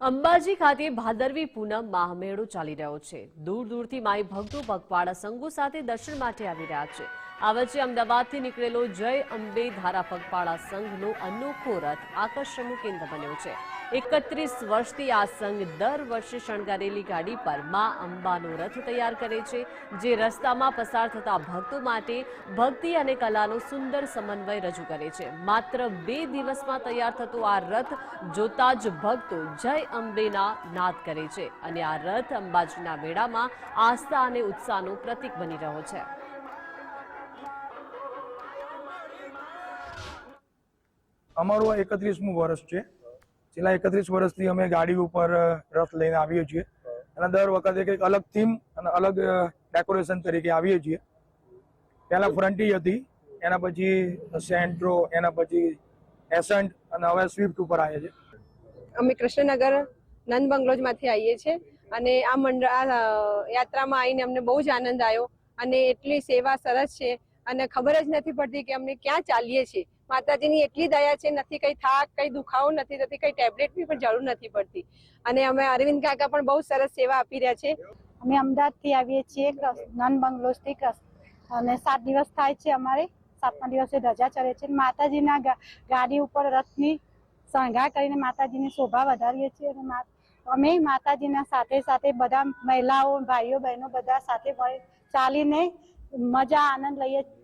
અંબાજી ખાતે ભાદરવી પૂનમ મહામેળો ચાલી રહ્યો છે। દૂર દૂરથી માઈ ભક્તો પગપાળા સંઘો સાથે દર્શન માટે આવી રહ્યા છે। આ વચ્ચે અમદાવાદથી નીકળેલો જય અંબે ધારા પગપાળા સંઘનો અનોખો રથ આકર્ષણનું કેન્દ્ર બન્યો છે। 31 વર્ષથી આ સંઘ દર વર્ષે શણગારેલી ગાડી પર મા અંબાનો રથ તૈયાર કરે છે, જે રસ્તામાં પસાર થતા ભક્તો માટે ભક્તિ અને કલાનો સુંદર સમન્વય રજૂ કરે છે। માત્ર 2 દિવસમાં તૈયાર થતો આ રથ જોતા જ ભક્તો જય અંબેના નાદ કરે છે અને આ રથ અંબાજીના મેળામાં આસ્થા અને ઉત્સાહનું પ્રતીક બની રહ્યો છે। અમારું 31મું વર્ષ છે। છેલ્લા 31 વર્ષથી અમે ગાડી ઉપર રથ લઈને આવીએ છીએ અને દર વખતે કંઈક અલગ થીમ અને અલગ ડેકોરેશન તરીકે આવીએ છીએ। પહેલા ફ્રન્ટી હતી, એના પછી સેન્ટ્રો, એના પછી એસન્ટ અને હવે સ્વિફ્ટ ઉપર આવ્યા છે। અમે કૃષ્ણનગર નંદ બંગલોઝમાંથી આવીએ છીએ અને આ યાત્રામાં આવીને અમને બહુ જ આનંદ આવ્યો અને એટલી સેવા સરસ છે અને ખબર જ નથી પડતી કે અમને ક્યાં ચાલીએ છીએ। માતાજીની એટલી દયા છે, નથી કઈ થાક, કઈ દુખાવો નથી થતી, કઈ ટેબ્લેટની પણ જરૂર નથી પડતી અને અમે અરવિંદ કાકા પણ બહુ સરસ સેવા આપી રહ્યા છે। અમે અમદાવાદથી આવીએ છીએ નંદ બંગલોઝથી અને 7 દિવસ થાય છે। અમારે 7મા દિવસે ધજા ચડે છે। માતાજીના ગાડી ઉપર રથની શણગાર કરીને માતાજીની શોભા વધારીએ છીએ અને અમે માતાજીના સાથે સાથે બધા મહિલાઓ, ભાઈઓ, બહેનો બધા સાથે ચાલીને મજા આનંદ લઈએ છીએ।